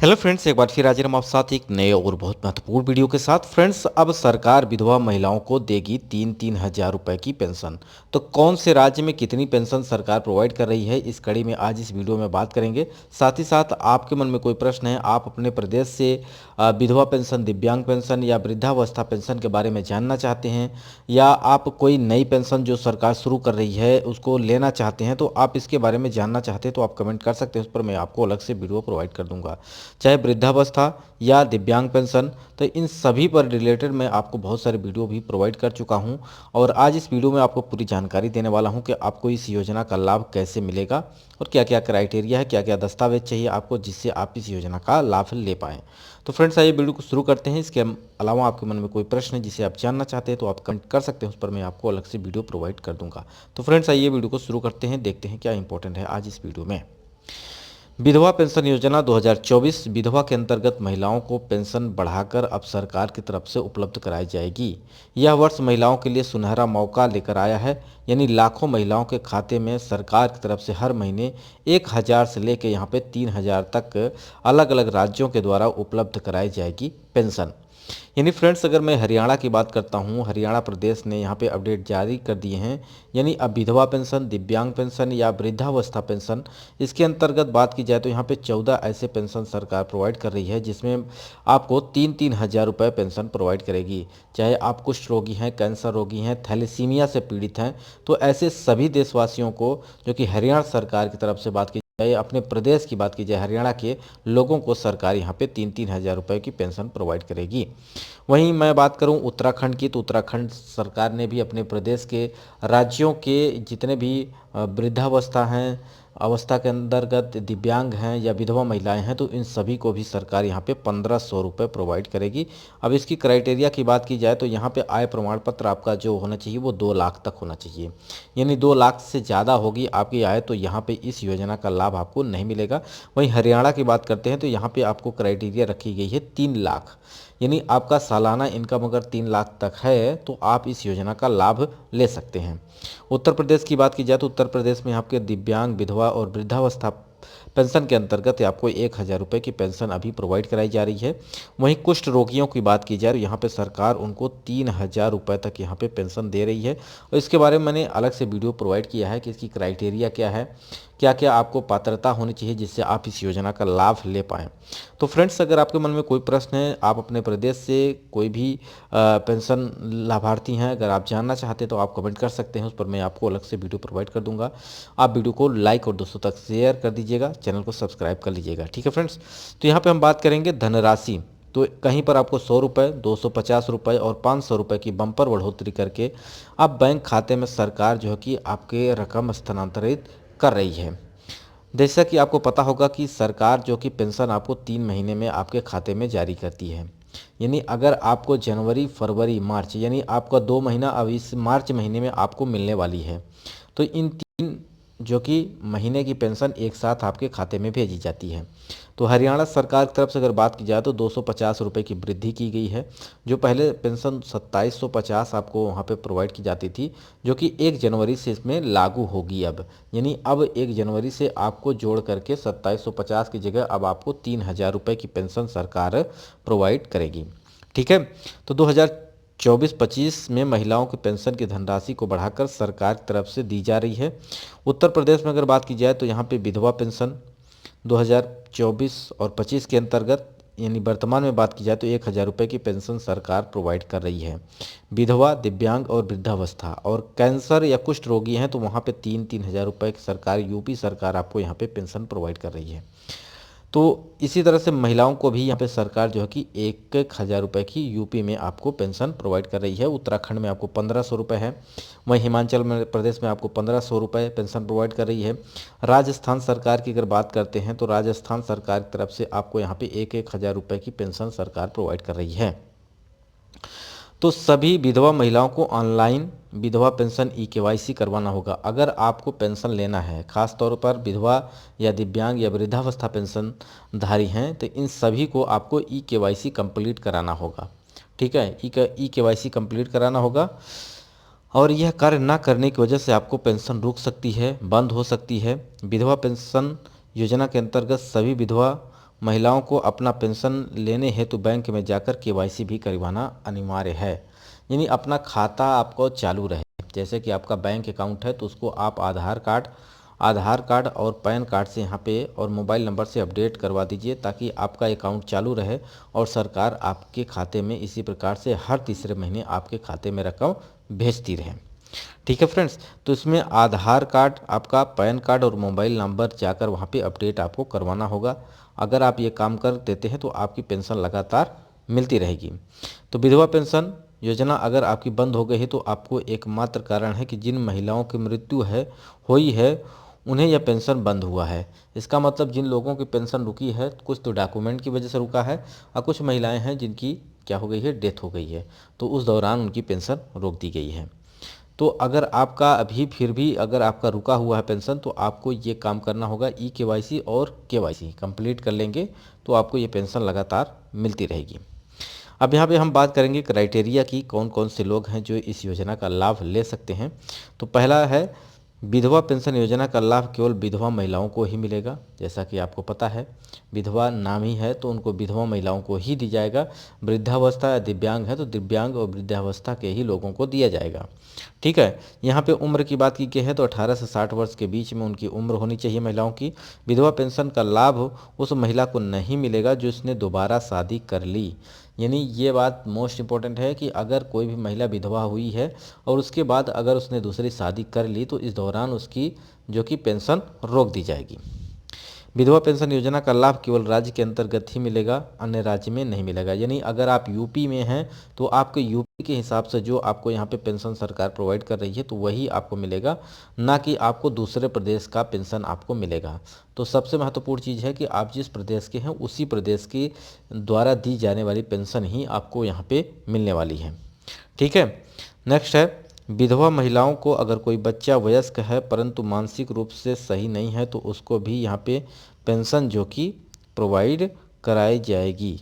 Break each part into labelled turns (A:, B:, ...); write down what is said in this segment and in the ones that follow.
A: Hello friends, एक बार फिर हाजिर हम आप साथ एक नए और बहुत महत्वपूर्ण वीडियो के साथ। फ्रेंड्स, अब सरकार विधवा महिलाओं को देगी 3-3 हज़ार रुपए की पेंशन। तो कौन से राज्य में कितनी पेंशन सरकार प्रोवाइड कर रही है, इस कड़ी में आज इस वीडियो में बात करेंगे। साथ ही साथ आपके मन में कोई प्रश्न है, आप अपने प्रदेश से विधवा पेंशन, दिव्यांग पेंशन या वृद्धावस्था पेंशन के बारे में जानना चाहते हैं, या आप कोई नई पेंशन जो सरकार शुरू कर रही है उसको लेना चाहते हैं, तो आप इसके बारे में जानना चाहते हैं तो आप कमेंट कर सकते हैं। उस पर मैं आपको अलग से वीडियो प्रोवाइड कर दूंगा, चाहे वृद्धावस्था या दिव्यांग पेंशन। तो इन सभी पर रिलेटेड मैं आपको बहुत सारे वीडियो भी प्रोवाइड कर चुका हूं, और आज इस वीडियो में आपको पूरी जानकारी देने वाला हूं कि आपको इस योजना का लाभ कैसे मिलेगा और क्या क्या क्राइटेरिया है, क्या क्या दस्तावेज चाहिए आपको, जिससे आप इस योजना का लाभ ले पाएँ। तो फ्रेंड्स, आइए वीडियो को शुरू करते हैं। इसके अलावा आपके मन में कोई प्रश्न है जिसे आप जानना चाहते हैं तो आप कमेंट कर सकते हैं, उस पर मैं आपको अलग से वीडियो प्रोवाइड कर दूंगा। तो फ्रेंड्स, आइए वीडियो को शुरू करते हैं, देखते हैं क्या इंपॉर्टेंट है आज इस वीडियो में। विधवा पेंशन योजना 2024 विधवा के अंतर्गत महिलाओं को पेंशन बढ़ाकर अब सरकार की तरफ से उपलब्ध कराई जाएगी। यह वर्ष महिलाओं के लिए सुनहरा मौका लेकर आया है, यानी लाखों महिलाओं के खाते में सरकार की तरफ से हर महीने 1,000 से लेकर यहाँ पे 3,000 तक अलग अलग राज्यों के द्वारा उपलब्ध कराई जाएगी पेंशन। यानी फ्रेंड्स, अगर मैं हरियाणा की बात करता हूँ, हरियाणा प्रदेश ने यहाँ पे अपडेट जारी कर दिए हैं। यानी अब विधवा पेंशन, दिव्यांग पेंशन या वृद्धावस्था पेंशन, इसके अंतर्गत बात की जाए तो यहाँ पे 14 ऐसे पेंशन सरकार प्रोवाइड कर रही है, जिसमें आपको 3-3 हज़ार रुपये पेंशन प्रोवाइड करेगी। चाहे आप कुष्ठ रोगी हैं, कैंसर रोगी हैं, थैलेसीमिया से पीड़ित हैं, तो ऐसे सभी देशवासियों को, जो कि हरियाणा सरकार की तरफ से बात की जाए, अपने प्रदेश की बात की जाए, हरियाणा के लोगों को सरकार यहाँ पे 3-3 हज़ार रुपये की पेंशन प्रोवाइड करेगी। वहीं मैं बात करूं उत्तराखंड की, तो उत्तराखंड सरकार ने भी अपने प्रदेश के राज्यों के जितने भी वृद्धावस्था हैं, अवस्था के अंतर्गत दिव्यांग हैं या विधवा महिलाएं हैं, तो इन सभी को भी सरकार यहाँ पे 1,500 रुपये प्रोवाइड करेगी। अब इसकी क्राइटेरिया की बात की जाए तो यहाँ पे आय प्रमाण पत्र आपका जो होना चाहिए वो 2 लाख तक होना चाहिए। यानी 2 लाख से ज़्यादा होगी आपकी आय तो यहाँ पे इस योजना का लाभ आपको नहीं मिलेगा। वहीं हरियाणा की बात करते हैं तो यहाँ पे आपको क्राइटेरिया रखी गई है 3 लाख। यानी आपका सालाना इनकम अगर 3 लाख तक है तो आप इस योजना का लाभ ले सकते हैं। उत्तर प्रदेश की बात की जाए तो उत्तर प्रदेश में आपके दिव्यांग, विधवा और वृद्धावस्था पेंशन के अंतर्गत आपको 1,000 रुपये की पेंशन अभी प्रोवाइड कराई जा रही है। वहीं कुष्ठ रोगियों की बात की जाए तो यहाँ पे सरकार उनको 3,000 रुपये तक यहाँ पे पेंशन दे रही है, और इसके बारे में मैंने अलग से वीडियो प्रोवाइड किया है कि इसकी क्राइटेरिया क्या है, क्या क्या आपको पात्रता होनी चाहिए जिससे आप इस योजना का लाभ ले पाएँ। तो फ्रेंड्स, अगर आपके मन में कोई प्रश्न है, आप अपने प्रदेश से कोई भी पेंशन लाभार्थी हैं, अगर आप जानना चाहते हैं तो आप कमेंट कर सकते हैं, उस पर मैं आपको अलग से वीडियो प्रोवाइड कर दूंगा। आप वीडियो को लाइक और दोस्तों तक शेयर कर दीजिएगा, चैनल को सब्सक्राइब कर लीजिएगा। ठीक है फ्रेंड्स, तो यहाँ पे हम बात करेंगे धनराशि। तो कहीं पर आपको 100 रुपये, 250 रुपये और 500 रुपये की बम्पर बढ़ोतरी करके अब बैंक खाते में सरकार जो है कि आपके रकम स्थानांतरित कर रही है। जैसा कि आपको पता होगा कि सरकार जो कि पेंशन आपको 3 महीने में आपके खाते में जारी करती है। यानी अगर आपको जनवरी, फरवरी, मार्च, यानी आपका 2 महीना अब इस मार्च महीने में आपको मिलने वाली है, तो इन 3 जो कि महीने की पेंशन एक साथ आपके खाते में भेजी जाती है। तो हरियाणा सरकार की तरफ से अगर बात की जाए तो 250 रुपये की वृद्धि की गई है। जो पहले पेंशन 2750 आपको वहाँ पे प्रोवाइड की जाती थी, जो कि 1 जनवरी से इसमें लागू होगी अब। यानी अब 1 जनवरी से आपको जोड़ करके 2750 की जगह अब आपको 3,000 रुपये की पेंशन सरकार प्रोवाइड करेगी। ठीक है, तो 2024-25 में महिलाओं की पेंशन की धनराशि को बढ़ाकर सरकार की तरफ से दी जा रही है। उत्तर प्रदेश में अगर बात की जाए तो यहाँ पे विधवा पेंशन 2024 और 25 के अंतर्गत, यानी वर्तमान में बात की जाए तो 1,000 रुपये की पेंशन सरकार प्रोवाइड कर रही है। विधवा, दिव्यांग और वृद्धावस्था और कैंसर या कुष्ठ रोगी हैं तो वहाँ पे 3-3 हज़ार रुपये की सरकार, यूपी सरकार आपको यहाँ पे पेंशन प्रोवाइड कर रही है। तो इसी तरह से महिलाओं को भी यहाँ पे सरकार जो है कि 1,000 रुपये की यूपी में आपको पेंशन प्रोवाइड कर रही है। उत्तराखंड में आपको 1,500 रुपये है। वहीं हिमाचल प्रदेश में आपको 1,500 रुपये पेंशन प्रोवाइड कर रही है। राजस्थान सरकार की अगर बात करते हैं तो राजस्थान सरकार की तरफ से आपको यहाँ पे 1,000 रुपये की पेंशन सरकार प्रोवाइड कर रही है। तो सभी विधवा महिलाओं को ऑनलाइन विधवा पेंशन ई-केवाईसी करवाना होगा। अगर आपको पेंशन लेना है, खास तौर पर विधवा या दिव्यांग या वृद्धावस्था पेंशन धारी हैं, तो इन सभी को आपको ई-केवाईसी कंप्लीट कराना होगा। ठीक है, ई-केवाईसी कंप्लीट कराना होगा, और यह कार्य ना करने की वजह से आपको पेंशन रुक सकती है, बंद हो सकती है। विधवा पेंशन योजना के अंतर्गत सभी विधवा महिलाओं को अपना पेंशन लेने हेतु बैंक में जाकर केवाईसी भी करवाना अनिवार्य है। यानी अपना खाता आपको चालू रहे। जैसे कि आपका बैंक अकाउंट है तो उसको आप आधार कार्ड और पैन कार्ड से यहाँ पे और मोबाइल नंबर से अपडेट करवा दीजिए, ताकि आपका अकाउंट चालू रहे और सरकार आपके खाते में इसी प्रकार से हर तीसरे महीने आपके खाते में रकम भेजती रहे। ठीक है फ्रेंड्स, तो इसमें आधार कार्ड, आपका पैन कार्ड और मोबाइल नंबर जाकर वहाँ पे अपडेट आपको करवाना होगा। अगर आप ये काम कर देते हैं तो आपकी पेंशन लगातार मिलती रहेगी। तो विधवा पेंशन योजना अगर आपकी बंद हो गई है तो आपको एकमात्र कारण है कि जिन महिलाओं की मृत्यु हुई है उन्हें यह पेंशन बंद हुआ है। इसका मतलब जिन लोगों की पेंशन रुकी है, कुछ तो डॉक्यूमेंट की वजह से रुका है और कुछ महिलाएं हैं जिनकी क्या हो गई है, डेथ हो गई है, तो उस दौरान उनकी पेंशन रोक दी गई है। तो अगर आपका अभी फिर भी अगर आपका रुका हुआ है पेंशन, तो आपको ये काम करना होगा, केवाईसी और केवाईसी कंप्लीट कर लेंगे तो आपको ये पेंशन लगातार मिलती रहेगी। अब यहाँ पे हम बात करेंगे क्राइटेरिया की, कौन कौन से लोग हैं जो इस योजना का लाभ ले सकते हैं। तो पहला है, विधवा पेंशन योजना का लाभ केवल विधवा महिलाओं को ही मिलेगा। जैसा कि आपको पता है, विधवा नाम ही है तो उनको विधवा महिलाओं को ही दी जाएगा। वृद्धावस्था या दिव्यांग है तो दिव्यांग और वृद्धावस्था के ही लोगों को दिया जाएगा। ठीक है, यहाँ पे उम्र की बात की गई है तो 18 से 60 वर्ष के बीच में उनकी उम्र होनी चाहिए महिलाओं की। विधवा पेंशन का लाभ उस महिला को नहीं मिलेगा जो इसने दोबारा शादी कर ली। यानी ये बात मोस्ट इम्पॉर्टेंट है कि अगर कोई भी महिला विधवा हुई है और उसके बाद अगर उसने दूसरी शादी कर ली तो इस दौरान उसकी जो कि पेंशन रोक दी जाएगी। विधवा पेंशन योजना का लाभ केवल राज्य के अंतर्गत ही मिलेगा, अन्य राज्य में नहीं मिलेगा। यानी अगर आप यूपी में हैं तो आपके यूपी के हिसाब से जो आपको यहाँ पे पेंशन सरकार प्रोवाइड कर रही है तो वही आपको मिलेगा, ना कि आपको दूसरे प्रदेश का पेंशन आपको मिलेगा। तो सबसे महत्वपूर्ण चीज़ है कि आप जिस प्रदेश के हैं उसी प्रदेश के द्वारा दी जाने वाली पेंशन ही आपको यहाँ पे मिलने वाली है। ठीक है, नेक्स्ट है, विधवा महिलाओं को अगर कोई बच्चा वयस्क है परंतु मानसिक रूप से सही नहीं है तो उसको भी यहाँ पे पेंशन जो कि प्रोवाइड कराई जाएगी।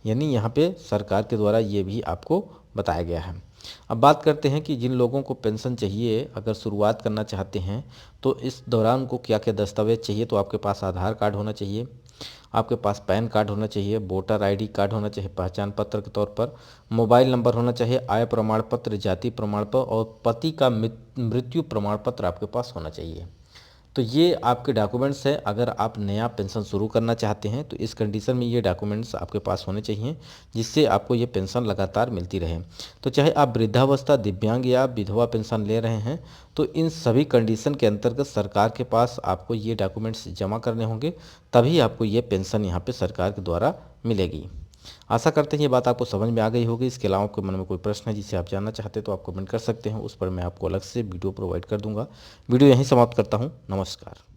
A: यानी यहाँ पे सरकार के द्वारा ये भी आपको बताया गया है। अब बात करते हैं कि जिन लोगों को पेंशन चाहिए, अगर शुरुआत करना चाहते हैं तो इस दौरान उनको क्या क्या दस्तावेज चाहिए। तो आपके पास आधार कार्ड होना चाहिए, आपके पास पैन कार्ड होना चाहिए, वोटर आईडी कार्ड होना चाहिए पहचान पत्र के तौर पर, मोबाइल नंबर होना चाहिए, आय प्रमाण पत्र, जाति प्रमाण पत्र और पति का मृत्यु प्रमाण पत्र आपके पास होना चाहिए। तो ये आपके डॉक्यूमेंट्स हैं। अगर आप नया पेंशन शुरू करना चाहते हैं तो इस कंडीशन में ये डॉक्यूमेंट्स आपके पास होने चाहिए, जिससे आपको ये पेंशन लगातार मिलती रहे। तो चाहे आप वृद्धावस्था, दिव्यांग या विधवा पेंशन ले रहे हैं तो इन सभी कंडीशन के अंतर्गत सरकार के पास आपको ये डॉक्यूमेंट्स जमा करने होंगे, तभी आपको ये पेंशन यहाँ पे सरकार के द्वारा मिलेगी। आशा करते हैं ये बात आपको समझ में आ गई होगी। इसके अलावा आपके मन में कोई प्रश्न है जिसे आप जानना चाहते हैं तो आप कमेंट कर सकते हैं, उस पर मैं आपको अलग से वीडियो प्रोवाइड कर दूंगा। वीडियो यहीं समाप्त करता हूँ। नमस्कार।